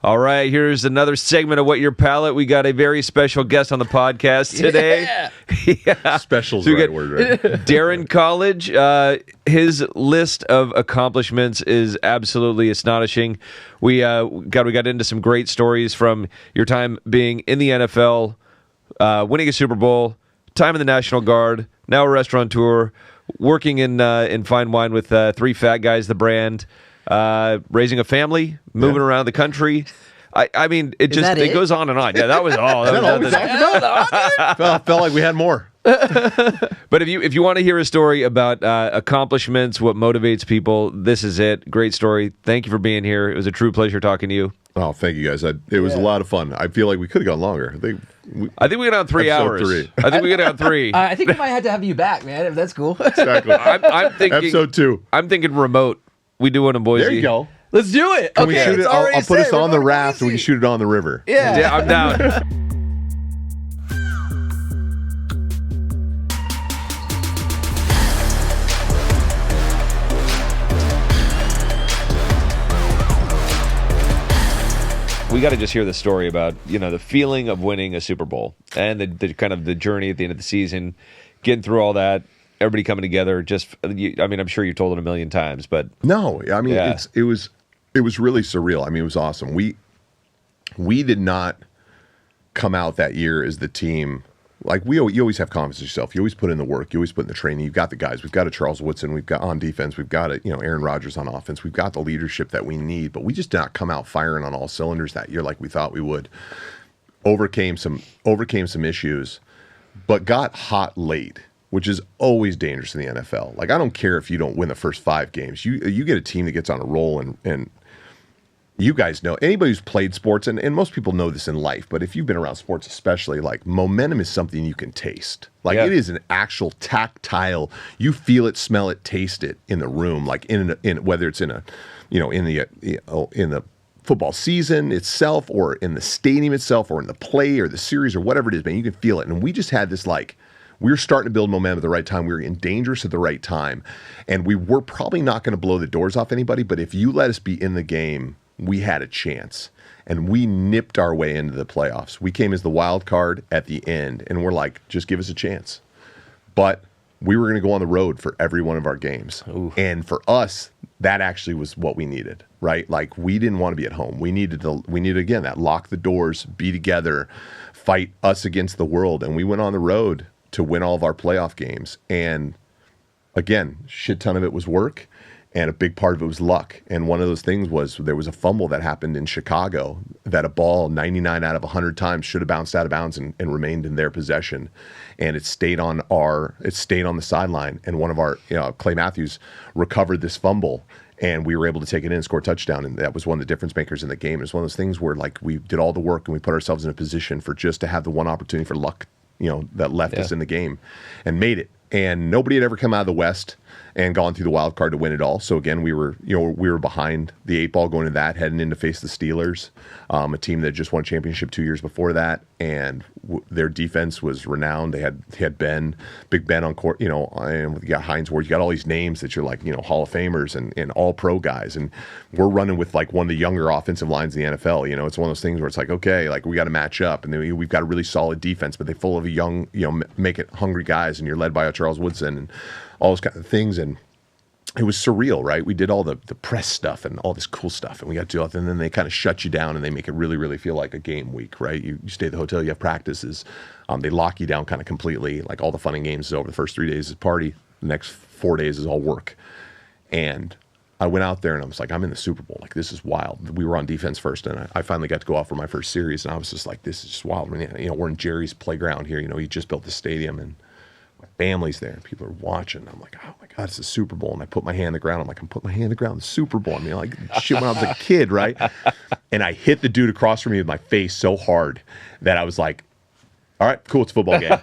All right, here's another segment of What Your Palate. We got a very special guest on the podcast today. Yeah. Special's the right word, right? Daryn Colledge. His list of accomplishments is absolutely astonishing. We got into some great stories from your time being in the NFL, winning a Super Bowl, time in the National Guard, now a restaurateur, working in fine wine with Three Fat Guys, the brand. Raising a family, moving around the country. I mean, it goes on and on. Yeah, that was all. Is that all we talked about? Felt like we had more. But if you want to hear a story about accomplishments, what motivates people, this is it. Great story. Thank you for being here. It was a true pleasure talking to you. Oh, thank you guys. It was a lot of fun. I feel like we could have gone longer. I think we got on 3 hours. I think we got on 3. I think we might have to have you back, man, if that's cool. Exactly. I'm thinking episode 2. I'm thinking remote. We do one in Boise. There you go. Let's do it. Can we shoot it? I'll put us on the raft and we can shoot it on the river. Yeah, I'm down. We got to just hear the story about, the feeling of winning a Super Bowl and the kind of the journey at the end of the season, getting through all that. Everybody coming together. I'm sure you told it a million times, but no, I mean, it was really surreal. I mean, it was awesome. We did not come out that year as the team. Like you always have confidence in yourself. You always put in the work. You always put in the training. You've got the guys. We've got a Charles Woodson. We've got on defense. We've got Aaron Rodgers on offense. We've got the leadership that we need. But we just did not come out firing on all cylinders that year like we thought we would. Overcame some issues, but got hot late, which is always dangerous in the NFL. Like, I don't care if you don't win the first 5 games. You get a team that gets on a roll, and you guys know, anybody who's played sports, and most people know this in life, but if you've been around sports especially, like, momentum is something you can taste. Like, it is an actual tactile, you feel it, smell it, taste it in the room, like in whether it's in the football season itself, or in the stadium itself, or in the play, or the series, or whatever it is, man, you can feel it. And we just had this, like, we were starting to build momentum at the right time. We were in dangerous at the right time. And we were probably not going to blow the doors off anybody, but if you let us be in the game, we had a chance. And we nipped our way into the playoffs. We came as the wild card at the end, and we're like, just give us a chance. But we were going to go on the road for every one of our games. Ooh. And for us, that actually was what we needed, right? Like, we didn't want to be at home. We needed again, that lock the doors, be together, fight us against the world. And we went on the road to win all of our playoff games. And again, shit ton of it was work, and a big part of it was luck. And one of those things was there was a fumble that happened in Chicago that a ball 99 out of 100 times should have bounced out of bounds and remained in their possession. And it stayed on the sideline. And one of our, Clay Matthews, recovered this fumble, and we were able to take it in and score a touchdown. And that was one of the difference makers in the game. It was one of those things where, like, we did all the work and we put ourselves in a position for just to have the one opportunity for luck, that left us in the game, and made it. And nobody had ever come out of the West and gone through the wild card to win it all. So again, we were behind the 8 ball going into that, heading in to face the Steelers, a team that just won a championship 2 years before that, and their defense was renowned. They had Big Ben on court, and you got Hines Ward. You got all these names that you're like, Hall of Famers and all pro guys, and we're running with like one of the younger offensive lines in the NFL. It's one of those things where it's like, okay, like, we got to match up, and then we've got a really solid defense, but they're full of young, make it hungry guys, and you're led by a Charles Woodson and all those kind of things. And it was surreal, right? We did all the press stuff and all this cool stuff, and we got to do it, and then they kind of shut you down and they make it really, really feel like a game week, right? You stay at the hotel, you have practices, they lock you down kind of completely. Like, all the fun and games is over. The first 3 days is party, the next 4 days is all work. And I went out there and I was like, I'm in the Super Bowl. Like, this is wild. We were on defense first, and I finally got to go out for my first series, and I was just like, this is just wild. I mean, we're in Jerry's playground here. He just built the stadium, and my family's there, and people are watching. I'm like, oh my God, it's the Super Bowl. And I put my hand on the ground. I'm like, I'm putting my hand on the ground, the Super Bowl. I mean, like, shit, when I was a kid, right? And I hit the dude across from me with my face so hard that I was like, all right, cool, it's a football game.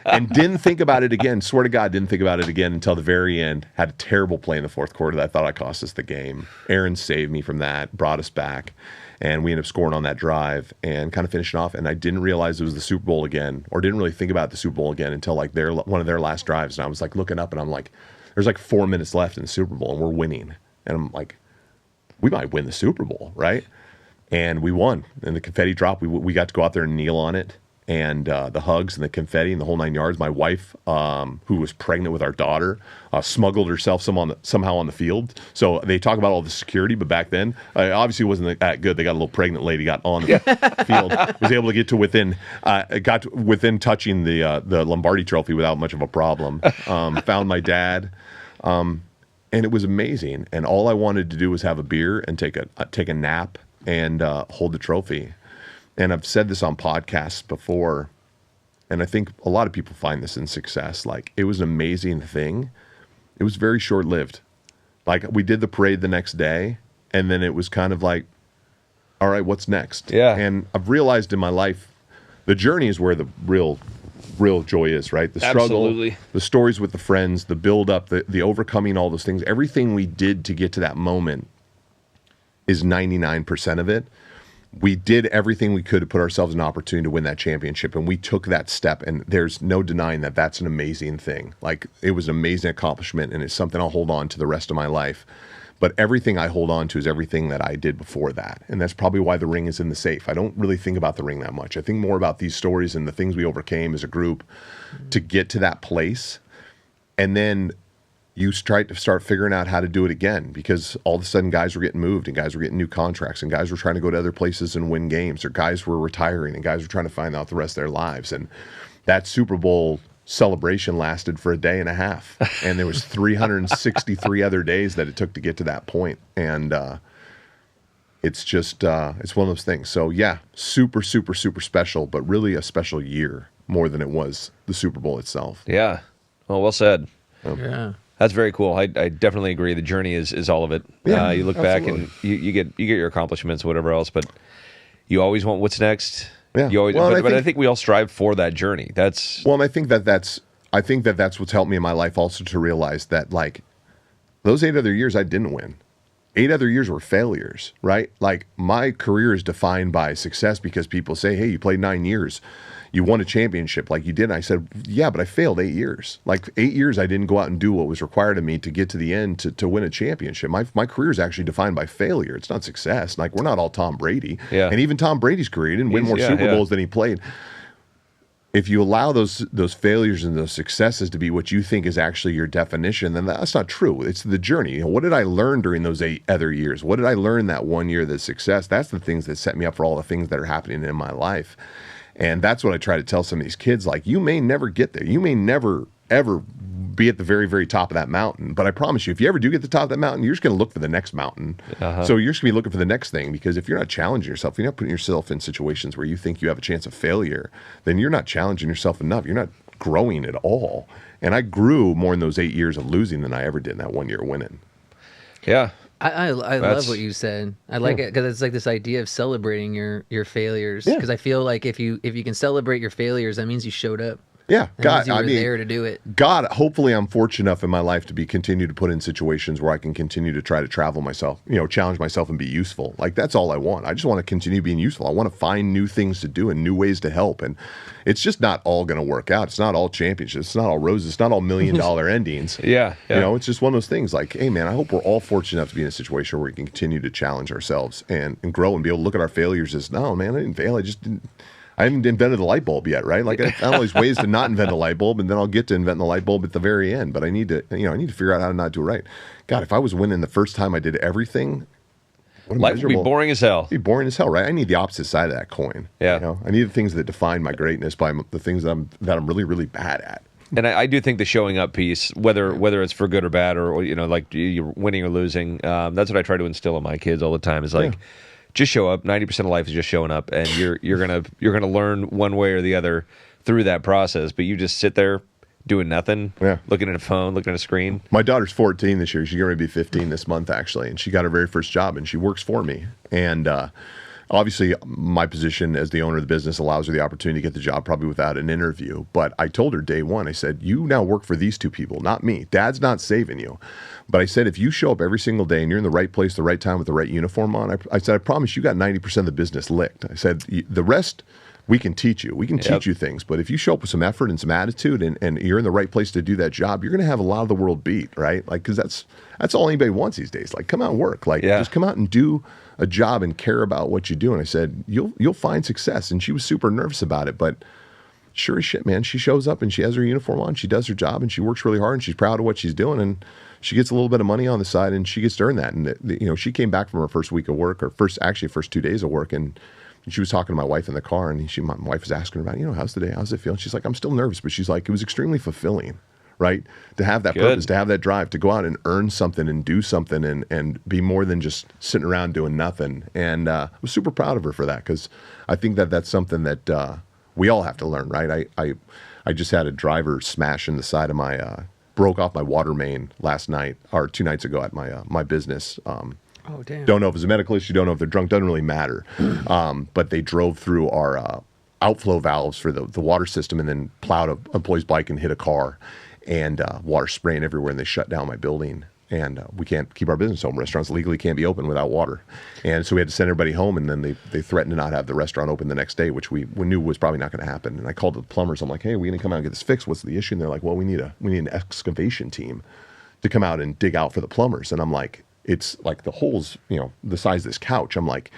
And didn't think about it again. Swear to God, didn't think about it again until the very end. Had a terrible play in the fourth quarter that I thought I cost us the game. Aaron saved me from that, brought us back. And we ended up scoring on that drive and kind of finishing off. And I didn't realize it was the Super Bowl again, or didn't really think about the Super Bowl again until like one of their last drives. And I was like looking up, and I'm like, there's like 4 minutes left in the Super Bowl, and we're winning. And I'm like, we might win the Super Bowl, right? And we won. And the confetti drop, we got to go out there and kneel on it. And the hugs and the confetti and the whole 9 yards. My wife, who was pregnant with our daughter, smuggled herself somehow on the field. So they talk about all the security, but back then, obviously it wasn't that good. They got a little pregnant lady, got on the field, was able to get to within touching the Lombardi Trophy without much of a problem. Found my dad, and it was amazing. And all I wanted to do was have a beer and take a nap and hold the trophy. And I've said this on podcasts before, and I think a lot of people find this in success. Like, it was an amazing thing. It was very short-lived. Like, we did the parade the next day, and then it was kind of like, all right, what's next? Yeah. And I've realized in my life, the journey is where the real joy is, right? The struggle, Absolutely. the stories with the friends, the build-up, the overcoming all those things. Everything we did to get to that moment is 99% of it. We did everything we could to put ourselves in an opportunity to win that championship, and we took that step, and there's no denying that that's an amazing thing. Like, it was an amazing accomplishment, and it's something I'll hold on to the rest of my life. But everything I hold on to is everything that I did before that, and that's probably why the ring is in the safe. I don't really think about the ring that much. I think more about these stories and the things we overcame as a group to get to that place, and then you start figuring out how to do it again, because all of a sudden guys were getting moved and guys were getting new contracts and guys were trying to go to other places and win games, or guys were retiring and guys were trying to find out the rest of their lives. And that Super Bowl celebration lasted for a day and a half, and there was 363 other days that it took to get to that point. And it's just it's one of those things. So yeah, super, super, super special, but really a special year more than it was the Super Bowl itself. Yeah. Well said. Yeah. That's very cool. I definitely agree. The journey is all of it. Yeah, you look absolutely. back and you get your accomplishments, whatever else, but you always want what's next. Yeah. You always, Well, but I think we all strive for that journey. That's Well, and I think that's what's helped me in my life also, to realize that, like, those 8 other years I didn't win. 8 other years were failures, right? Like, my career is defined by success because people say, hey, you played 9 years. You won a championship like you did. And I said, yeah, but I failed 8 years. Like, 8 years I didn't go out and do what was required of me to get to the end to win a championship. My career is actually defined by failure. It's not success. Like, we're not all Tom Brady. Yeah. And even Tom Brady's career, he didn't win more Super Bowls than he played. If you allow those failures and those successes to be what you think is actually your definition, then that's not true. It's the journey. You know, what did I learn during those 8 other years? What did I learn that 1 year of the success? That's the things that set me up for all the things that are happening in my life. And that's what I try to tell some of these kids. Like, you may never get there. You may never, ever be at the very, very top of that mountain. But I promise you, if you ever do get to the top of that mountain, you're just going to look for the next mountain. So you're just going to be looking for the next thing, because if you're not challenging yourself, if you're not putting yourself in situations where you think you have a chance of failure, then you're not challenging yourself enough. You're not growing at all. And I grew more in those 8 years of losing than I ever did in that 1 year winning. yeah. I love what you said. I like it because it's like this idea of celebrating your failures. Because I feel like if you can celebrate your failures, that means you showed up. Yeah, That God, means you I were mean, there to do it. God, hopefully I'm fortunate enough in my life to be continue to put in situations where I can continue to try to travel myself, you know, challenge myself and be useful. Like, that's all I want. I just want to continue being useful. I want to find new things to do and new ways to help. And it's just not all going to work out. It's not all championships. It's not all roses. It's not all $1 million endings. Yeah. You know, it's just one of those things like, hey, man, I hope we're all fortunate enough to be in a situation where we can continue to challenge ourselves and grow and be able to look at our failures as, no, man, I didn't fail. I haven't invented the light bulb yet, right? Like, I have all these ways to not invent a light bulb, and then I'll get to invent the light bulb at the very end. But I need to figure out how to not do it right. God, if I was winning the first time I did everything, what a Life would be boring as hell. It'd be boring as hell, right? I need the opposite side of that coin. Yeah. You know? I need the things that define my greatness by the things that I'm really, really bad at. And I do think the showing up piece, whether it's for good or bad, or you know, like you're winning or losing, that's what I try to instill in my kids all the time. Is like, just show up. 90% of life is just showing up, and you're gonna learn one way or the other through that process. But you just sit there doing nothing, looking at a phone, looking at a screen. My daughter's 14 this year. She's going to be 15 this month, actually, and she got her very first job, and she works for me. And obviously, my position as the owner of the business allows her the opportunity to get the job probably without an interview. But I told her day one, I said, you now work for these two people, not me. Dad's not saving you. But I said, if you show up every single day and you're in the right place, the right time with the right uniform on, I said, I promise you got 90% of the business licked. I said, the rest we can teach you. We can teach you things. But if you show up with some effort and some attitude and you're in the right place to do that job, you're going to have a lot of the world beat, right? Like, because that's all anybody wants these days. Like, come out and work. Like, just come out and do a job and care about what you do. And I said, you'll find success. And she was super nervous about it, but sure as shit, man, she shows up and she has her uniform on, she does her job, and she works really hard, and she's proud of what she's doing, and she gets a little bit of money on the side, and she gets to earn that. And she came back from her first week of work, or first 2 days of work, and she was talking to my wife in the car, and my wife was asking her about, how's the day? How's it feel? And she's like, I'm still nervous, but she's like, it was extremely fulfilling, right? To have that purpose, to have that drive, to go out and earn something and do something and be more than just sitting around doing nothing. And I was super proud of her for that, because I think that's something that we all have to learn, right? I just had a driver smash in the side of my, broke off my water main last night, or 2 nights ago at my business. Oh, damn. Don't know if it's a medical issue, don't know if they're drunk, doesn't really matter. But they drove through our outflow valves for the water system and then plowed an employee's bike and hit a car, and water spraying everywhere, and they shut down my building. And we can't keep our business open. Restaurants legally can't be open without water. And so we had to send everybody home, and then they threatened to not have the restaurant open the next day, which we knew was probably not going to happen. And I called the plumbers. I'm like, hey, we're going to come out and get this fixed. What's the issue? And they're like, well, we need an excavation team to come out and dig out for the plumbers. And I'm like, it's like the holes, the size of this couch. I'm like,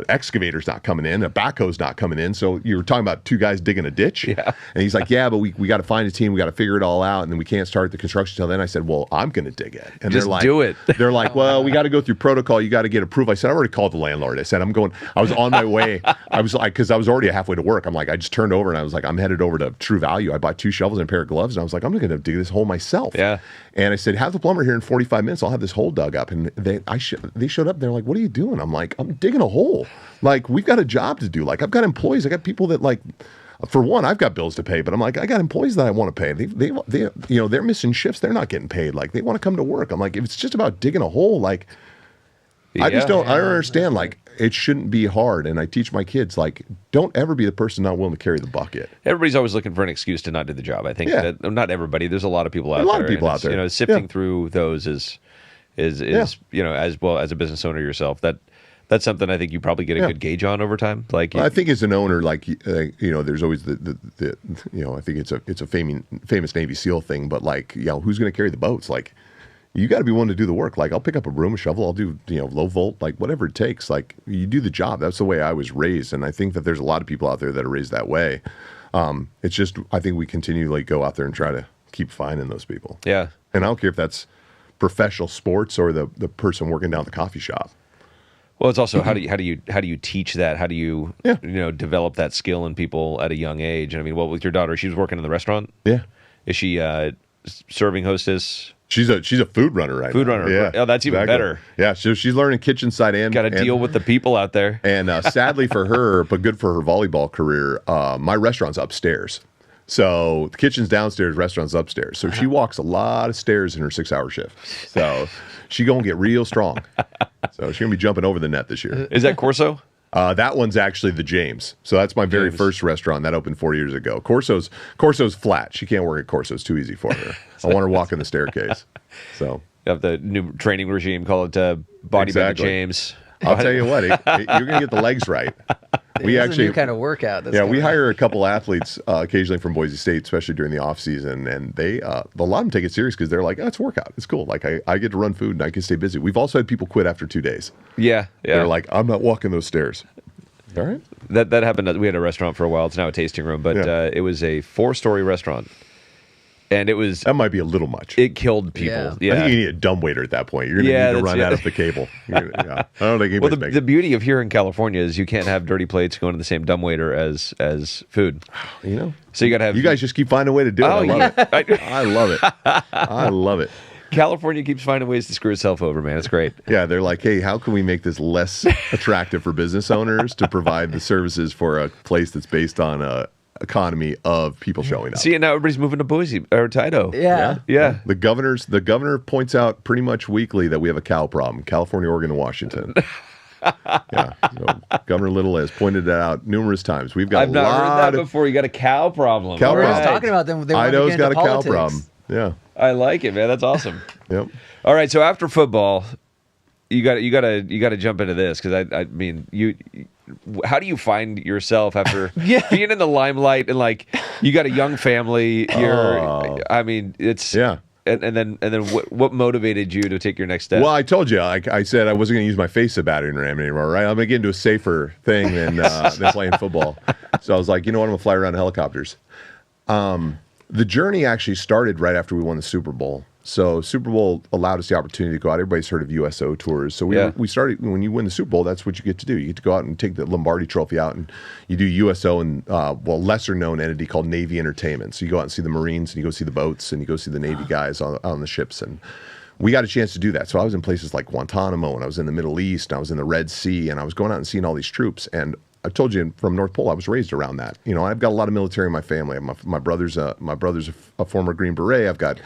excavator's not coming in, a backhoe's not coming in. So you were talking about 2 guys digging a ditch? Yeah. And he's like, yeah, but we got to find a team. We got to figure it all out. And then we can't start the construction till then. I said, well, I'm going to dig it. And Just they're like, do it. They're like, well, we got to go through protocol. You got to get approved. I said, I already called the landlord. I said, I was on my way. I was like, because I was already halfway to work. I'm like, I just turned over and I was like, I'm headed over to True Value. I bought 2 shovels and a pair of gloves. And I was like, I'm going to dig this hole myself. Yeah. And I said, have the plumber here in 45 minutes. I'll have this hole dug up. And they showed up. And they're like, what are you doing? I'm like, I'm digging a hole. Like, we've got a job to do. Like, I've got employees. I got people that, like, for one, I've got bills to pay. But I'm like, I got employees that I want to pay. They're missing shifts. They're not getting paid. Like, they want to come to work. I'm like, if it's just about digging a hole, like, I don't understand. Like, it shouldn't be hard. And I teach my kids, like, don't ever be the person not willing to carry the bucket. Everybody's always looking for an excuse to not do the job. I think that not everybody. There's a lot of people out there. A lot of people out there. Sifting through those is as well as a business owner yourself. That's something I think you probably get a good gauge on over time. Like, I think as an owner, like, there's always the I think it's a famous Navy SEAL thing. But, like, who's going to carry the boats? Like, you got to be willing to do the work. Like, I'll pick up a broom, a shovel, I'll do, low volt, like, whatever it takes. Like, you do the job. That's the way I was raised. And I think that there's a lot of people out there that are raised that way. It's just, I think we continually go out there and try to keep finding those people. Yeah. And I don't care if that's professional sports or the person working down the coffee shop. Well, it's also how do you teach that? How do you develop that skill in people at a young age? And I mean, well, with your daughter, she was working in the restaurant. Yeah. Is she serving hostess? She's a food runner right now. Food runner. Yeah. Oh, that's even better. Yeah. So she's learning kitchen side and got to deal with the people out there. And sadly for her, but good for her volleyball career, my restaurant's upstairs. So the kitchen's downstairs, restaurant's upstairs. So she walks a lot of stairs in her 6-hour shift. So she gonna get real strong. So she's gonna be jumping over the net this year. Is that Corso? That one's actually the James. So that's my very first restaurant that opened 4 years ago. Corso's flat. She can't work at Corso. It's too easy for her. I want her walking the staircase. So you have the new training regime. Call it Body by the James. I'll tell you what, you're gonna get the legs right. We actually a new kind of workout. We hire a couple athletes occasionally from Boise State, especially during the off season, and they a lot of them take it serious because they're like, oh, it's a workout, it's cool. Like I get to run food and I can stay busy. We've also had people quit after 2 days. Yeah. They're like, I'm not walking those stairs. All right. That happened. We had a restaurant for a while. It's now a tasting room, but it was a 4-story restaurant. And that might be a little much. It killed people. Yeah. I think you need a dumbwaiter at that point. You're going to need to run out of the cable. I don't think anybody's the beauty of here in California is you can't have dirty plates going to the same dumbwaiter as food. So you got to have. You guys just keep finding a way to do it. I love it. I love it. I love it. California keeps finding ways to screw itself over, man. It's great. Yeah, they're like, hey, how can we make this less attractive for business owners to provide the services for a place that's based on a economy of people showing up? See, and now everybody's moving to Boise or Idaho. Yeah. The governor points out pretty much weekly that we have a cow problem. California, Oregon, and Washington. Yeah. So Governor Little has pointed that out numerous times. We've got I've not heard that before. You got a cow problem. Cow We're problem. just talking about them. Idaho's got a cow problem. Yeah. I like it, man. That's awesome. Yep. All right. So after football, you got to jump into this because I mean how do you find yourself after being in the limelight and like you got a young family? I mean, it's And then what motivated you to take your next step? Well, I told you, I said I wasn't going to use my face as a battering ram anymore, right? I'm going to get into a safer thing than playing football. So I was like, you know what? I'm going to fly around in helicopters. The journey actually started right after we won the Super Bowl. So Super Bowl allowed us the opportunity to go out. Everybody's heard of USO tours. So we started, when you win the Super Bowl, that's what you get to do. You get to go out and take the Lombardi Trophy out, and you do USO and, lesser known entity called Navy Entertainment. So you go out and see the Marines, and you go see the boats, and you go see the Navy guys on the ships. And we got a chance to do that. So I was in places like Guantanamo, and I was in the Middle East, and I was in the Red Sea, and I was going out and seeing all these troops. And I told you from North Pole, I was raised around that. You know, I've got a lot of military in my family. My brother's a former Green Beret. I've got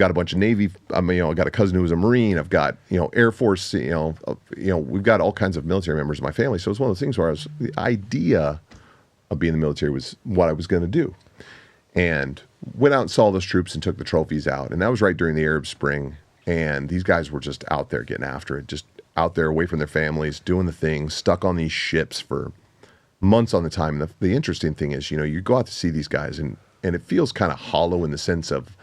a bunch of Navy. I got a cousin who was a Marine. I've got, Air Force. We've got all kinds of military members in my family. So it's one of those things where the idea of being in the military was what I was going to do, and went out and saw those troops and took the trophies out. And that was right during the Arab Spring, and these guys were just out there getting after it, just out there away from their families, doing the things, stuck on these ships for months on the time. And the interesting thing is, you go out to see these guys, and it feels kind of hollow in the sense of,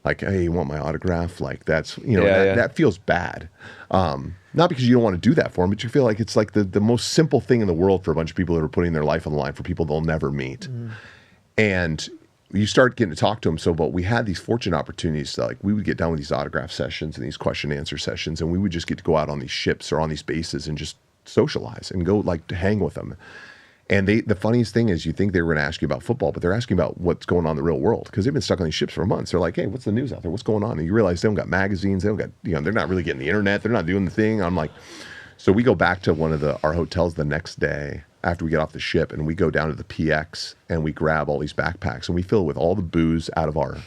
like, hey, you want my autograph? Like, that's, that feels bad. Not because you don't want to do that for them, but you feel like it's like the most simple thing in the world for a bunch of people that are putting their life on the line for people they'll never meet. And you start getting to talk to them. But we had these fortunate opportunities to, like, we would get down with these autograph sessions and these question and answer sessions, and we would just get to go out on these ships or on these bases and just socialize and go, like, to hang with them. And the funniest thing is, you think they were going to ask you about football, but they're asking about what's going on in the real world, because they've been stuck on these ships for months. They're like, hey, what's the news out there? What's going on? And you realize they don't got magazines. They don't got, they're not really getting the internet. They're not doing the thing. I'm like, so we go back to one of our hotels the next day after we get off the ship, and we go down to the PX, and we grab all these backpacks, and we fill it with all the booze out of our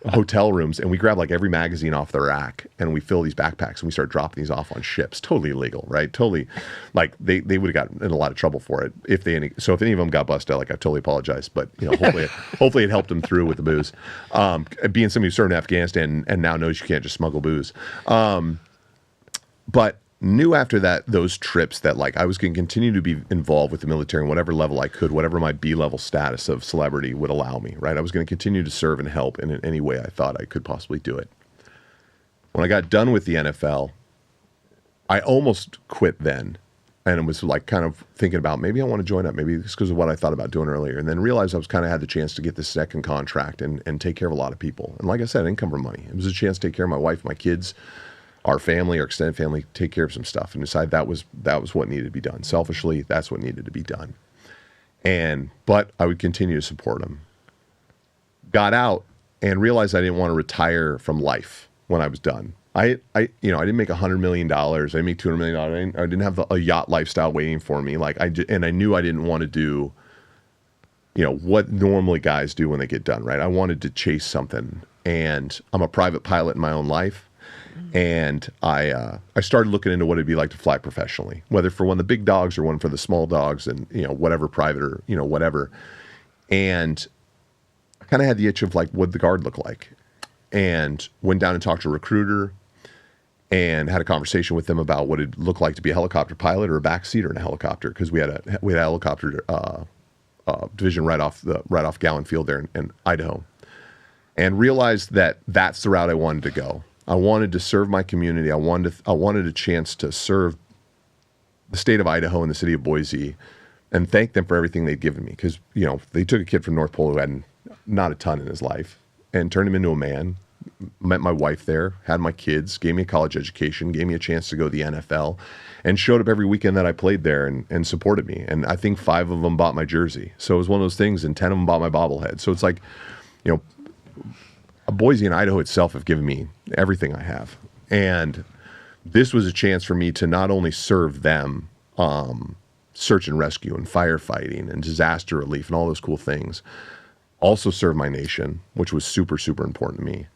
hotel rooms, and we grab like every magazine off the rack, and we fill these backpacks, and we start dropping these off on ships. Totally illegal, right? Totally, like they would have gotten in a lot of trouble for it if any of them got busted. Like, I totally apologize, but hopefully it helped them through with the booze. Being somebody who served in Afghanistan and now knows you can't just smuggle booze, but knew after those trips that, like, I was going to continue to be involved with the military in whatever level I could, whatever my B-level status of celebrity would allow me, right? I was going to continue to serve and help in any way I thought I could possibly do it. When I got done with the NFL, I almost quit then, and it was like kind of thinking about, maybe I want to join up, maybe it's because of what I thought about doing earlier, and then realized I was kind of had the chance to get this second contract and take care of a lot of people. And like I said, I didn't come from money. It was a chance to take care of my wife, my kids, our family, our extended family, take care of some stuff, and decide that was what needed to be done. Selfishly, that's what needed to be done. But I would continue to support them. Got out and realized I didn't want to retire from life when I was done. I didn't make $100 million. I didn't make $200 million. I didn't have a yacht lifestyle waiting for me. And I knew I didn't want to do, what normally guys do when they get done, right? I wanted to chase something, and I'm a private pilot in my own life. And I started looking into what it'd be like to fly professionally, whether for one of the big dogs or one for the small dogs, and whatever, private or whatever. And I kind of had the itch of, like, what'd the guard look like, and went down and talked to a recruiter and had a conversation with them about what it'd look like to be a helicopter pilot or a backseater in a helicopter, because we had a helicopter division right off Gowan Field there in Idaho, and realized that that's the route I wanted to go. I wanted to serve my community. I wanted a chance to serve the state of Idaho and the city of Boise, and thank them for everything they'd given me. Because, they took a kid from North Pole who had not a ton in his life and turned him into a man. Met my wife there, had my kids, gave me a college education, gave me a chance to go to the NFL, and showed up every weekend that I played there and supported me. And I think 5 of them bought my jersey. So it was one of those things, and 10 of them bought my bobblehead. So it's like, Boise and Idaho itself have given me everything I have. And this was a chance for me to not only serve them, search and rescue and firefighting and disaster relief and all those cool things, also serve my nation, which was super, super important to me,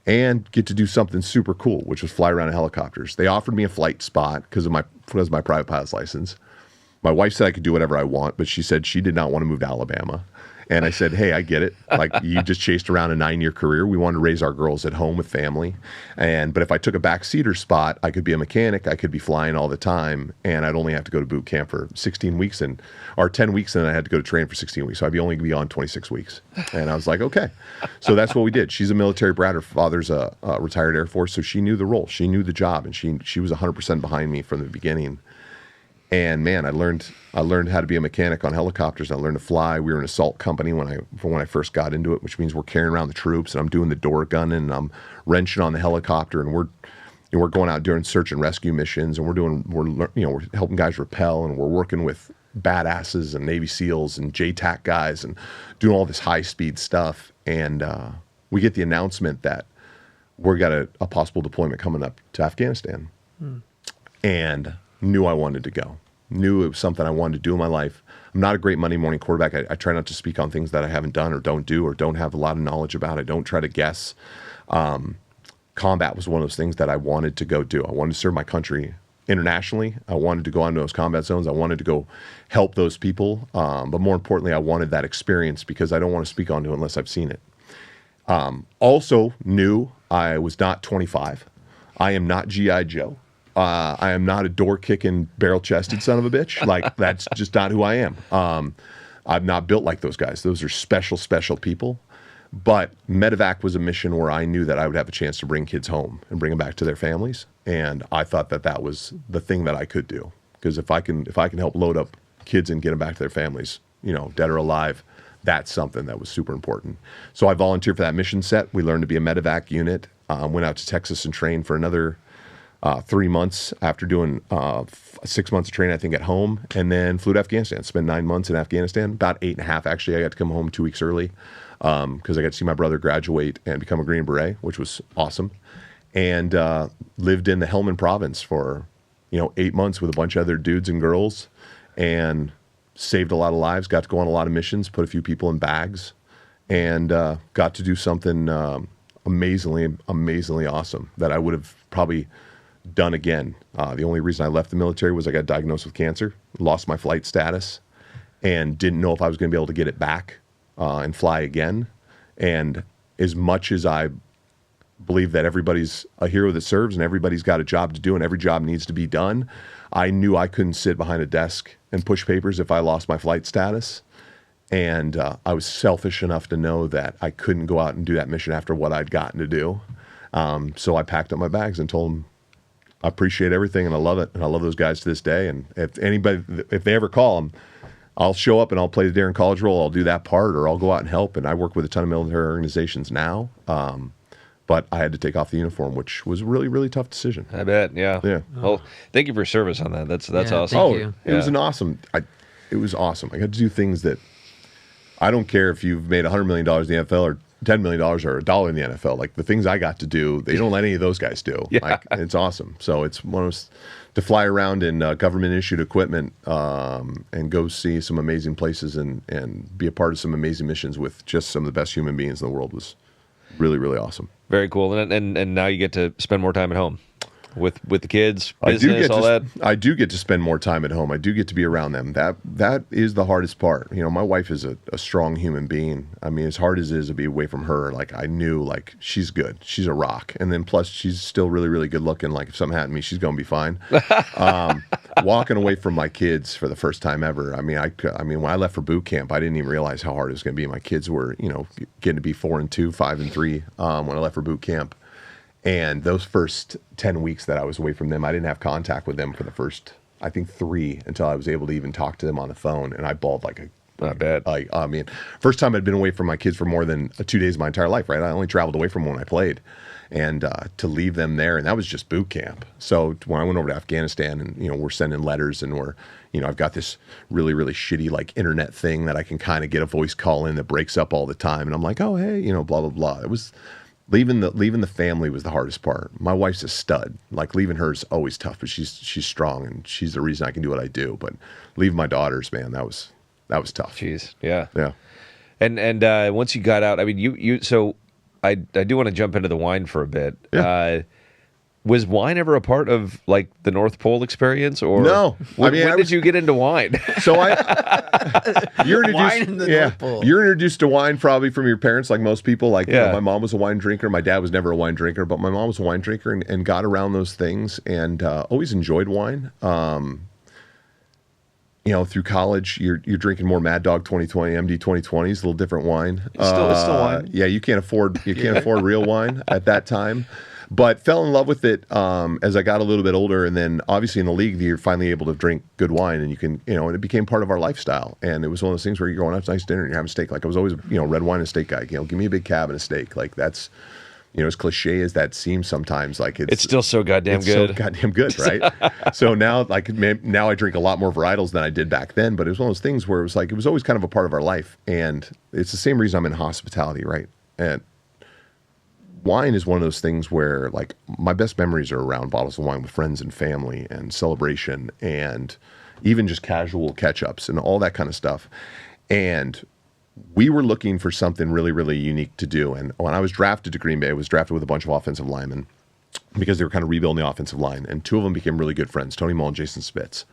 and get to do something super cool, which was fly around in helicopters. They offered me a flight spot because of my private pilot's license. My wife said I could do whatever I want, but she said she did not want to move to Alabama. And I said, hey, I get it. Like, you just chased around a 9-year career. We wanted to raise our girls at home with family. But if I took a backseater spot, I could be a mechanic. I could be flying all the time. And I'd only have to go to boot camp for 16 weeks or 10 weeks. And I had to go to train for 16 weeks. So I'd only be on 26 weeks. And I was like, okay. So that's what we did. She's a military brat. Her father's a retired Air Force. So she knew the role. She knew the job. And she was 100% behind me from the beginning. And man, I learned how to be a mechanic on helicopters. I learned to fly. We were an assault company when I first got into it, which means we're carrying around the troops, and I'm doing the door gunning, and I'm wrenching on the helicopter, and we're going out doing search and rescue missions, and we're helping guys rappel, and we're working with badasses and Navy SEALs and JTAC guys, and doing all this high speed stuff. And we get the announcement that we got a possible deployment coming up to Afghanistan, and knew I wanted to go. Knew it was something I wanted to do in my life. I'm not a great Monday morning quarterback. I try not to speak on things that I haven't done or don't do or don't have a lot of knowledge about. I don't try to guess. Combat was one of those things that I wanted to go do. I wanted to serve my country internationally. I wanted to go into those combat zones. I wanted to go help those people. But more importantly, I wanted that experience because I don't want to speak on it unless I've seen it. Also knew I was not 25. I am not G.I. Joe. I am not a door-kicking, barrel-chested son of a bitch. Like, that's just not who I am. I'm not built like those guys. Those are special, special people. But medevac was a mission where I knew that I would have a chance to bring kids home and bring them back to their families. And I thought that was the thing that I could do. Because if I can help load up kids and get them back to their families, dead or alive, that's something that was super important. So I volunteered for that mission set. We learned to be a medevac unit. Went out to Texas and trained for another 3 months after doing 6 months of training, I think, at home, and then flew to Afghanistan. Spent 9 months in Afghanistan, about 8.5 actually. I got to come home 2 weeks early because I got to see my brother graduate and become a Green Beret, which was awesome. And lived in the Helmand province for 8 months with a bunch of other dudes and girls, and saved a lot of lives. Got to go on a lot of missions, put a few people in bags, and got to do something amazingly awesome that I would have probably done again. The only reason I left the military was I got diagnosed with cancer, lost my flight status, and didn't know if I was going to be able to get it back and fly again. And as much as I believe that everybody's a hero that serves and everybody's got a job to do and every job needs to be done, I knew I couldn't sit behind a desk and push papers if I lost my flight status. And I was selfish enough to know that I couldn't go out and do that mission after what I'd gotten to do. So I packed up my bags and told them, I appreciate everything, and I love it, and I love those guys to this day. And if they ever call them, I'll show up and I'll play the Daryn Colledge role. I'll do that part, or I'll go out and help. And I work with a ton of military organizations now, but I had to take off the uniform, which was a really, really tough decision. I bet, yeah. Well, thank you for your service on that. That's awesome. Thank you. It was it was awesome. I got to do things that I don't care if you've made $100 million in the NFL or $10 million or $1 in the NFL. Like, the things I got to do, they don't let any of those guys do. Yeah. Like, it's awesome. So it's one of those, to fly around in government issued equipment and go see some amazing places and be a part of some amazing missions with just some of the best human beings in the world was really, really awesome. Very cool. And now you get to spend more time at home with the kids, business, all that. I do get to spend more time at home. I do get to be around them. That is the hardest part. My wife is a strong human being. I mean, as hard as it is to be away from her, like, I knew, like, she's good. She's a rock. And then plus she's still really, really good looking. Like, if something happened to me, she's going to be fine. Walking away from my kids for the first time ever. I mean, when I left for boot camp, I didn't even realize how hard it was going to be. My kids were, getting to be 4 and 2, 5 and 3 when I left for boot camp. And those first 10 weeks that I was away from them, I didn't have contact with them for the first, I think, 3 until I was able to even talk to them on the phone. And I bawled like not bad. I mean, first time I'd been away from my kids for more than 2 days of my entire life, right? I only traveled away from them when I played. And to leave them there, and that was just boot camp. So when I went over to Afghanistan and, we're sending letters and I've got this really, really shitty, like, internet thing that I can kind of get a voice call in that breaks up all the time. And I'm like, oh, hey, blah, blah, blah. It was... Leaving the family was the hardest part. My wife's a stud. Like, leaving her is always tough, but she's strong and she's the reason I can do what I do. But leaving my daughters, man, that was tough. Jeez, yeah. And once you got out, I mean, you so I do want to jump into the wine for a bit. Yeah. Was wine ever a part of like the North Pole experience, or No? When did you get into wine? So you're introduced, Wine in the North Pole. You're introduced to wine probably from your parents, like most people. Like you know, Yeah. my mom was a wine drinker. My dad was never a wine drinker, but my mom was a wine drinker and got around those things and always enjoyed wine. You know, through college, you're drinking more Mad Dog 2020, MD 2020s, a little different wine. It's still wine. Yeah, you can't afford real wine at that time. But fell in love with it as I got a little bit older, and then obviously in the league, you're finally able to drink good wine, and you can, you know, and it became part of our lifestyle. And it was one of those things where you're going out to nice dinner and you're having steak. Like I was always, you know, red wine and steak guy. You know, give me a big cab and a steak. Like that's, you know, as cliche as that seems sometimes, like It's still so goddamn it's good. so goddamn good, right? So now, like now, I drink a lot more varietals than I did back then. But it was one of those things where it was like it was always kind of a part of our life, and it's the same reason I'm in hospitality, right? And wine is one of those things where like my best memories are around bottles of wine with friends and family and celebration and even just casual catch-ups and all that kind of stuff. And we were looking for something really, really unique to do. And when I was drafted to Green Bay, I was drafted with a bunch of offensive linemen because they were kind of rebuilding the offensive line. And two of them became really good friends, Tony Mull and Jason Spitz.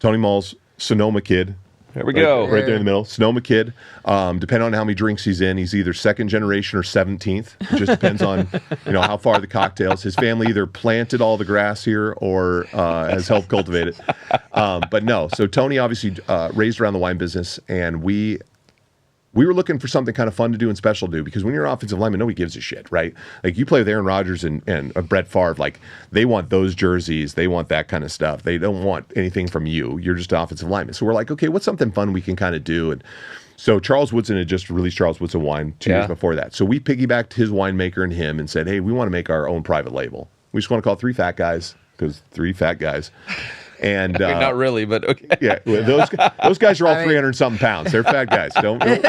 Tony Mull's Sonoma kid. There we go. Right there in the middle. Sonoma kid. Depending on how many drinks he's in, he's either second generation or 17th. It just depends on, you know, how far the cocktails. His family either planted all the grass here or has helped cultivate it. But no. So Tony obviously raised around the wine business, and we were looking for something kind of fun to do and special to do, because when you're an offensive lineman, nobody gives a shit, right? Like you play with Aaron Rodgers and Brett Favre, like they want those jerseys, they want that kind of stuff. They don't want anything from you. You're just an offensive lineman. So we're like, okay, what's something fun we can kind of do? And so Charles Woodson had just released Charles Woodson wine 2 years before that. So we piggybacked his winemaker and him and said, hey, we want to make our own private label. We just want to call it Three Fat Guys, because three fat guys. And not really, but okay. Yeah, well, those guys are all 300-something pounds. They're fat guys. Don't like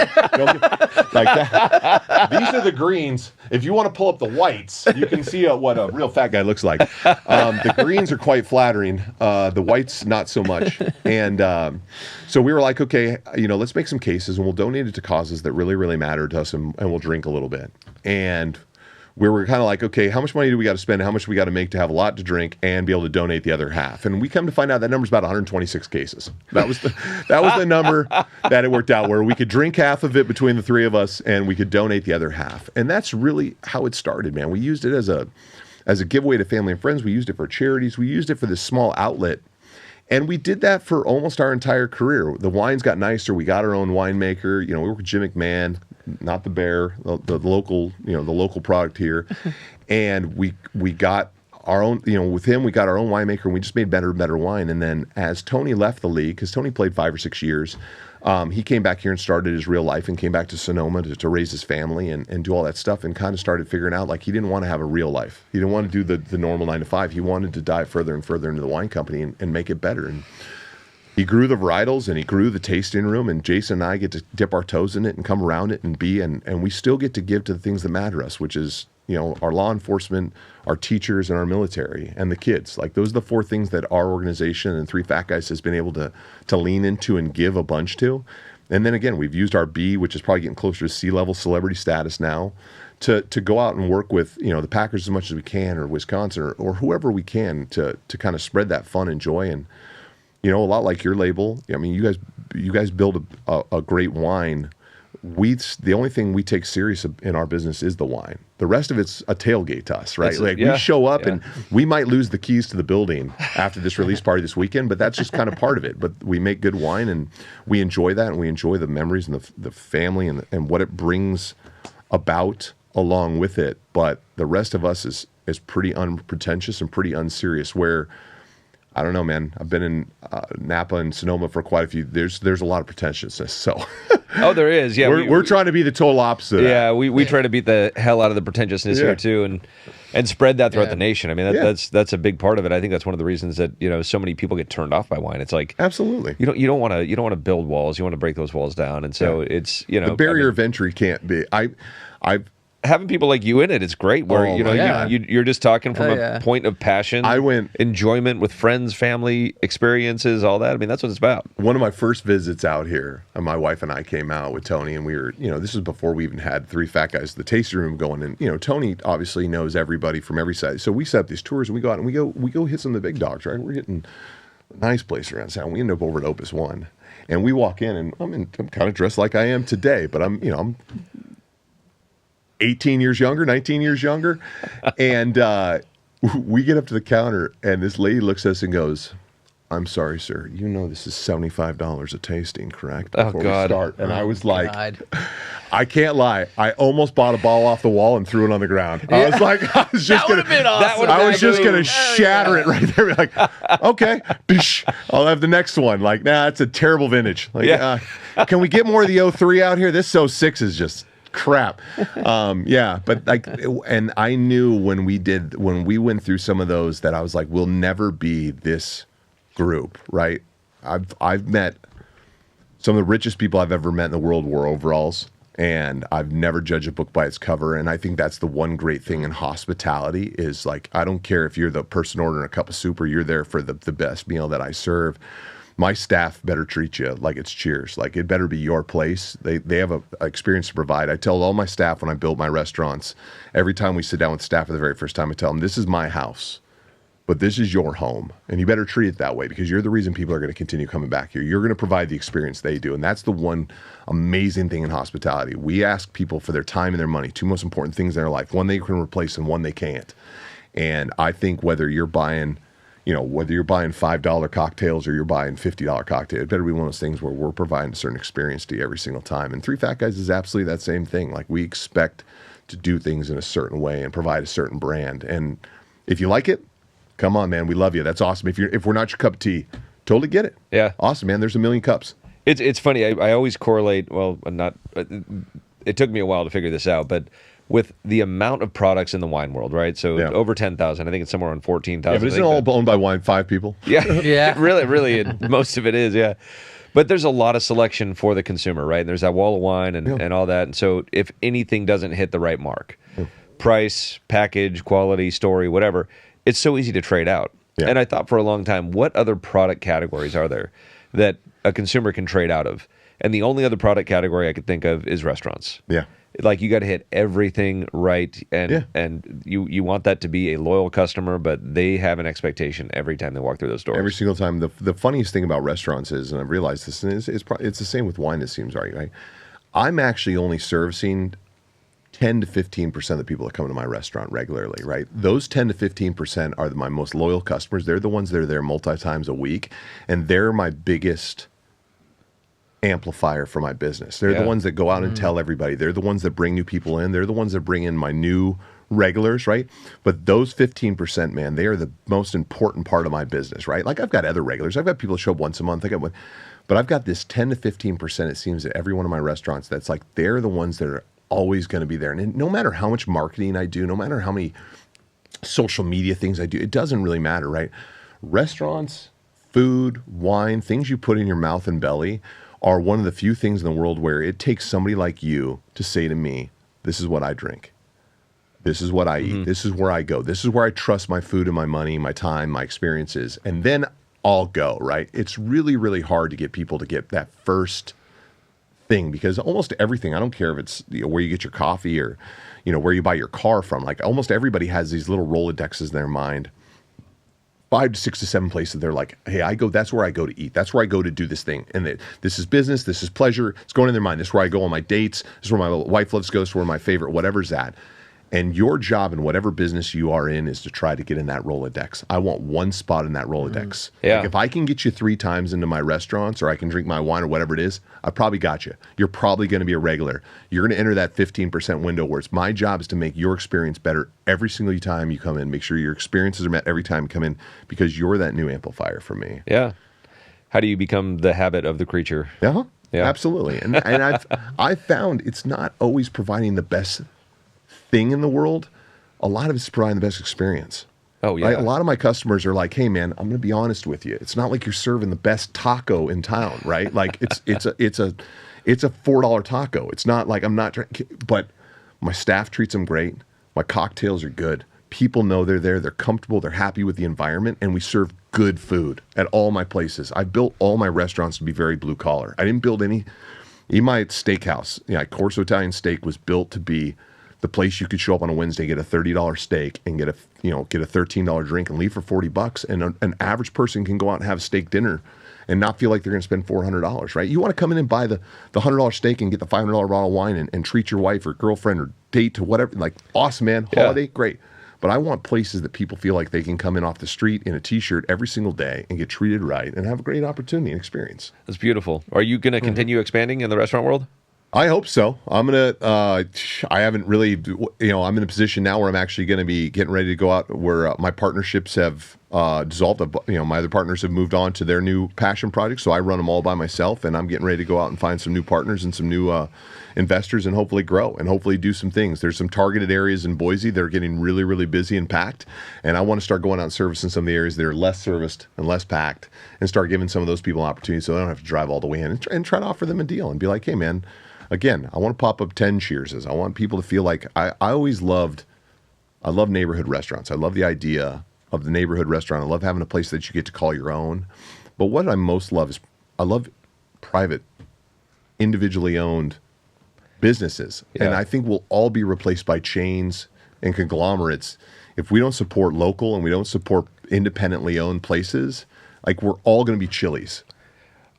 that. These are the greens. If you want to pull up the whites, you can see what a real fat guy looks like. The greens are quite flattering. The whites, not so much. And so we were like, okay, you know, let's make some cases and we'll donate it to causes that really, really matter to us, and we'll drink a little bit. And we were kind of like, okay, how much money do we got to spend? How much do we got to make to have a lot to drink and be able to donate the other half? And we come to find out that number's about 126 cases. That was the number that it worked out, where we could drink half of it between the three of us and we could donate the other half. And that's really how it started, man. We used it as a giveaway to family and friends. We used it for charities. We used it for this small outlet. And we did that for almost our entire career. The wines got nicer. We got our own winemaker. You know, we worked with Jim McMahon, not the bear, the local, you know, the local product here. And we got our own, you know, with him, we got our own winemaker, and we just made better and better wine. And then as Tony left the league, because Tony played 5 or 6 years, he came back here and started his real life and came back to Sonoma to raise his family and do all that stuff, and kind of started figuring out like he didn't want to have a real life. He didn't want to do the normal 9 to 5. He wanted to dive further and further into the wine company and make it better. And he grew the varietals and he grew the tasting room, and Jason and I get to dip our toes in it and come around it and and we still get to give to the things that matter to us, which is, you know, our law enforcement, our teachers, and our military, and the kids. Like those are the 4 things that our organization and Three Fat Guys has been able to lean into and give a bunch to. And then again, we've used our B, which is probably getting closer to C-level celebrity status now, to go out and work with, you know, the Packers as much as we can, or Wisconsin, or whoever we can to kind of spread that fun and joy. And you know, a lot like your label. I mean, you guys build a great wine. The only thing we take serious in our business is the wine. The rest of it's a tailgate to us, right? We show up and we might lose the keys to the building after this release party this weekend, but that's just kind of part of it. But we make good wine and we enjoy that, and we enjoy the memories and the family and what it brings about along with it. But the rest of us is pretty unpretentious and pretty unserious, where I don't know, man. I've been in Napa and Sonoma for quite a few. There's a lot of pretentiousness. So, oh, there is. Yeah, we're trying to be the total opposite. Yeah, we try to beat the hell out of the pretentiousness here too, and spread that throughout the nation. I mean, that's a big part of it. I think that's one of the reasons that, you know, so many people get turned off by wine. It's like, absolutely, you don't want to build walls. You want to break those walls down. And so it's, you know, the barrier of entry can't be. having people like you in it, it's great. Where you're just talking from a point of passion. Enjoyment with friends, family, experiences, all that. I mean, that's what it's about. One of my first visits out here, my wife and I came out with Tony, and we were, this was before we even had three fat guys at the tasting room going. And Tony obviously knows everybody from every side, so we set up these tours and we go out and we go hit some of the big dogs. Right, we're hitting a nice place around town. We end up over at Opus One, and we walk in, and I'm kind of dressed like I am today, but I'm 18 years younger, 19 years younger. And we get up to the counter, and this lady looks at us and goes, "I'm sorry, sir. You know this is $75 a tasting, correct?" Before we start. And I was like, I can't lie. I almost bought a ball off the wall and threw it on the ground. I was like, I was just going to shatter it right there. Like, okay, I'll have the next one. Like, nah, it's a terrible vintage. Like, can we get more of the 03 out here? This 06 is just crap. But like, and I knew when we went through some of those that I was like, we'll never be this group, right? I've met some of the richest people I've ever met in the world wore overalls, and I've never judged a book by its cover. And I think that's the one great thing in hospitality is, like, I don't care if you're the person ordering a cup of soup or you're there for the best meal that I serve. My staff better treat you like it's Cheers. Like, it better be your place. They have a experience to provide. I tell all my staff when I build my restaurants, every time we sit down with staff for the very first time, I tell them, this is my house, but this is your home, and you better treat it that way because you're the reason people are going to continue coming back here. You're going to provide the experience they do, and that's the one amazing thing in hospitality. We ask people for their time and their money, two most important things in their life, one they can replace and one they can't. And I think whether you're buying $5 cocktails or you're buying $50 cocktails, it better be one of those things where we're providing a certain experience to you every single time. And Three Fat Guys is absolutely that same thing. Like, we expect to do things in a certain way and provide a certain brand. And if you like it, come on, man, we love you. That's awesome. If we're not your cup of tea, totally get it. Yeah, awesome, man. There's a million cups. It's funny. I always correlate. Well, it took me a while to figure this out, but with the amount of products in the wine world, right? So over 10,000. I think it's somewhere on 14,000. Yeah, but isn't it all owned by 5 people? Yeah. Really, most of it is. Yeah, but there's a lot of selection for the consumer, right? And there's that wall of wine and all that. And so if anything doesn't hit the right mark, price, package, quality, story, whatever, it's so easy to trade out. Yeah. And I thought for a long time, what other product categories are there that a consumer can trade out of? And the only other product category I could think of is restaurants. Yeah. Like, you got to hit everything right, and you want that to be a loyal customer, but they have an expectation every time they walk through those doors. Every single time. The funniest thing about restaurants is, and I've realized this, and it's the same with wine, it seems, right? I'm actually only servicing 10 to 15% of the people that come to my restaurant regularly, right? Those 10 to 15% are my most loyal customers. They're the ones that are there multi-times a week, and they're my biggest amplifier for my business. They're the ones that go out and tell everybody. They're the ones that bring new people in. They're the ones that bring in my new regulars, right? But those 15%, man, they are the most important part of my business, right? Like, I've got other regulars. I've got people that show up once a month. But I've got this 10 to 15%, it seems, at every one of my restaurants that's like, they're the ones that are always going to be there. And no matter how much marketing I do, no matter how many social media things I do, it doesn't really matter, right? Restaurants, food, wine, things you put in your mouth and belly are one of the few things in the world where it takes somebody like you to say to me, this is what I drink. This is what I eat. This is where I go. This is where I trust my food and my money, my time, my experiences. And then I'll go, right? It's really, really hard to get people to get that first thing, because almost everything, I don't care if it's where you get your coffee or where you buy your car from, like, almost everybody has these little Rolodexes in their mind, 5 to 6 to 7 places. They're like, hey, that's where I go to eat. That's where I go to do this thing. And this is business. This is pleasure. It's going in their mind. This is where I go on my dates. This is where my wife loves to go. This is where my favorite whatever's at. And your job in whatever business you are in is to try to get in that Rolodex. I want one spot in that Rolodex. Yeah. Like, if I can get you 3 times into my restaurants, or I can drink my wine or whatever it is, I probably got you. You're probably going to be a regular. You're going to enter that 15% window where it's my job is to make your experience better every single time you come in. Make sure your experiences are met every time you come in, because you're that new amplifier for me. Yeah. How do you become the habit of the creature? Yeah, absolutely. And I've found it's not always providing the best thing in the world. A lot of it's providing the best experience. Oh yeah. Right? A lot of my customers are like, hey man, I'm going to be honest with you. It's not like you're serving the best taco in town, right? Like, it's a $4 taco. It's not like I'm not trying, but My staff treats them great. My cocktails are good. People know they're there. They're comfortable. They're happy with the environment. And we serve good food at all my places. I built all my restaurants to be very blue collar. I didn't build any. Even my steakhouse, Corso Italian Steak was built to be the place you could show up on a Wednesday, get a $30 steak and get a $13 drink and leave for $40. And an average person can go out and have a steak dinner and not feel like they're going to spend $400, right? You want to come in and buy the $100 steak and get the $500 bottle of wine and treat your wife or girlfriend or date to whatever. Like, awesome, man. Holiday, great. But I want places that people feel like they can come in off the street in a T-shirt every single day and get treated right and have a great opportunity and experience. That's beautiful. Are you going to continue expanding in the restaurant world? I hope so. I'm going to, I haven't really, I'm in a position now where I'm actually going to be getting ready to go out where my partnerships have dissolved. My other partners have moved on to their new passion projects. So I run them all by myself, and I'm getting ready to go out and find some new partners and some new investors and hopefully grow and hopefully do some things. There's some targeted areas in Boise that are getting really, really busy and packed. And I want to start going out and servicing some of the areas that are less serviced and less packed and start giving some of those people opportunities so they don't have to drive all the way in and try to offer them a deal and be like, hey, man, again, I want to pop up 10 Cheerses. I want people to feel like I love neighborhood restaurants. I love the idea of the neighborhood restaurant. I love having a place that you get to call your own. But what I most love is I love private, individually owned businesses. Yeah. And I think we'll all be replaced by chains and conglomerates if we don't support local and we don't support independently owned places. Like, we're all going to be Chili's.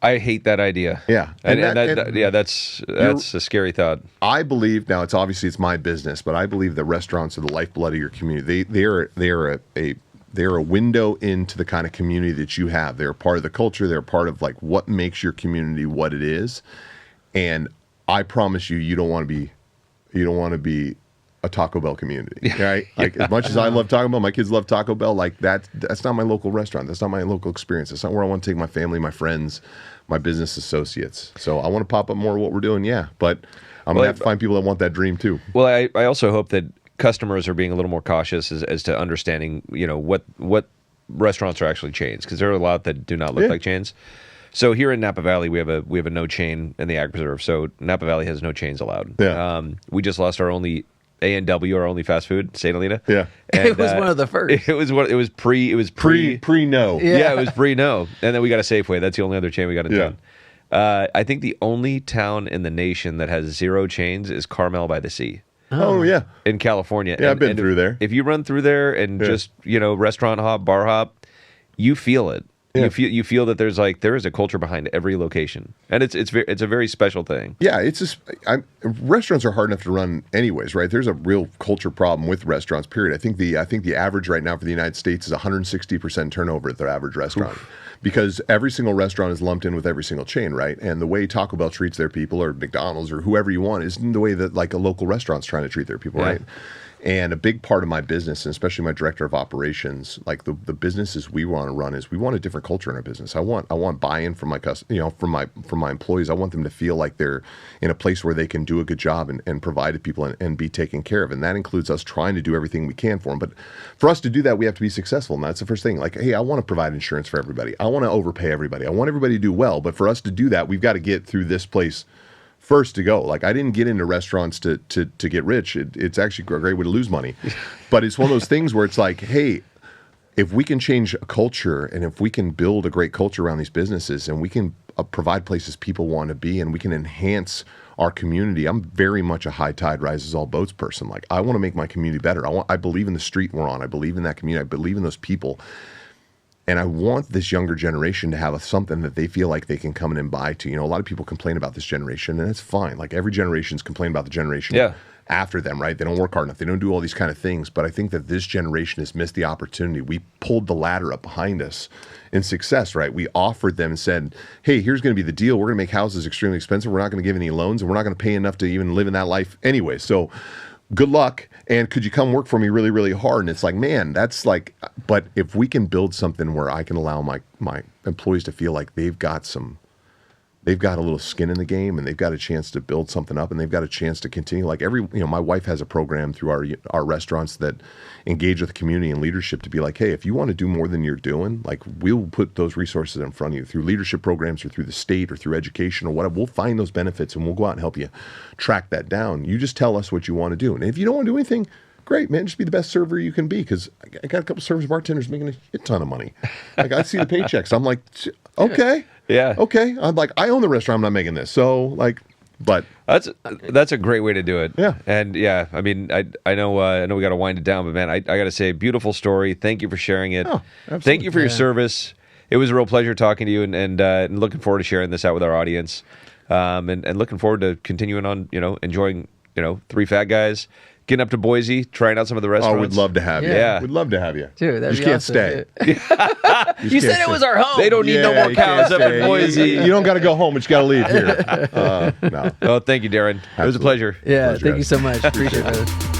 I hate that idea. Yeah. That's a scary thought. I believe, now it's my business, but I believe that restaurants are the lifeblood of your community. They're a window into the kind of community that you have. They're part of the culture. They're part of like what makes your community what it is. And I promise you, you don't want to be a Taco Bell community, right? Like, as much as I love Taco Bell, my kids love Taco Bell. Like, that's not my local restaurant. That's not my local experience. That's not where I want to take my family, my friends, my business associates. So I want to pop up more of what we're doing, but I'm going to have to find people that want that dream too. Well, I also hope that customers are being a little more cautious as to understanding, what restaurants are actually chains, because there are a lot that do not look like chains. So here in Napa Valley, we have a no chain in the Ag Preserve. So Napa Valley has no chains allowed. Yeah. We just lost our only A&W, our only fast food, St. Helena. Yeah. And, it was one of the first. No. Yeah, it was pre-no. And then we got a Safeway. That's the only other chain we got in town. I think the only town in the nation that has zero chains is Carmel by the Sea. Oh, yeah. In California. Yeah, I've been through there. If you run through there and just, restaurant hop, bar hop, you feel it. Yeah. You feel that there is a culture behind every location, and it's a very special thing. Yeah, it's just restaurants are hard enough to run anyways, right? There's a real culture problem with restaurants. Period. I think the average right now for the United States is 160% turnover at their average restaurant. Oof. Because every single restaurant is lumped in with every single chain, right? And the way Taco Bell treats their people, or McDonald's, or whoever you want, isn't the way that like a local restaurant's trying to treat their people, right? And a big part of my business, and especially my director of operations, like the businesses we want to run, is we want a different culture in our business. I want buy-in from my from my employees. I want them to feel like they're in a place where they can do a good job and provide to people and be taken care of. And that includes us trying to do everything we can for them. But for us to do that, we have to be successful. And that's the first thing. Like, hey, I want to provide insurance for everybody. I want to overpay everybody. I want everybody to do well. But for us to do that, we've got to get through this place first to go. Like, I didn't get into restaurants to get rich. It's actually a great way to lose money. But it's one of those things where it's like, hey, if we can change a culture and if we can build a great culture around these businesses and we can provide places people want to be and we can enhance our community. I'm very much a high tide rises all boats person. Like, I want to make my community better. I believe in the street we're on. I believe in that community. I believe in those people. And I want this younger generation to have something that they feel like they can come in and buy to. A lot of people complain about this generation, and it's fine. Like, every generation's complained about the generation after them, right? They don't work hard enough. They don't do all these kind of things. But I think that this generation has missed the opportunity. We pulled the ladder up behind us in success, right? We offered them and said, hey, here's going to be the deal. We're going to make houses extremely expensive. We're not going to give any loans, and we're not going to pay enough to even live in that life anyway. So good luck, and could you come work for me really, really hard? And it's like, man, that's like, but if we can build something where I can allow my employees to feel like they've got some they've got a little skin in the game, and they've got a chance to build something up, and they've got a chance to continue. Like my wife has a program through our restaurants that engage with the community and leadership to be like, hey, if you want to do more than you're doing, like we'll put those resources in front of you through leadership programs or through the state or through education or whatever. We'll find those benefits and we'll go out and help you track that down. You just tell us what you want to do. And if you don't want to do anything, great, man, just be the best server you can be, because I got a couple servers, bartenders making a shit ton of money. Like, I see the paychecks. I'm like, okay. Yeah. Okay. I'm like, I own the restaurant. I'm not making this. So, like, but that's a great way to do it. Yeah. And yeah, I mean, I know we got to wind it down, but man, I got to say, beautiful story. Thank you for sharing it. Oh, absolutely. Thank you for your service. It was a real pleasure talking to you, and looking forward to sharing this out with our audience. And looking forward to continuing on, enjoying, three fat guys, getting up to Boise, trying out some of the restaurants. Oh, we'd love to have you. Yeah. We'd love to have you. Dude, that'd you be just can't awesome, stay. You said it was our home. They don't need no more you cows can't up in stay. Boise. You don't got to go home, but you got to leave here. No. Oh, thank you, Daryn. It was a pleasure. Yeah, Pleasure, thank you guys. so much. Appreciate it.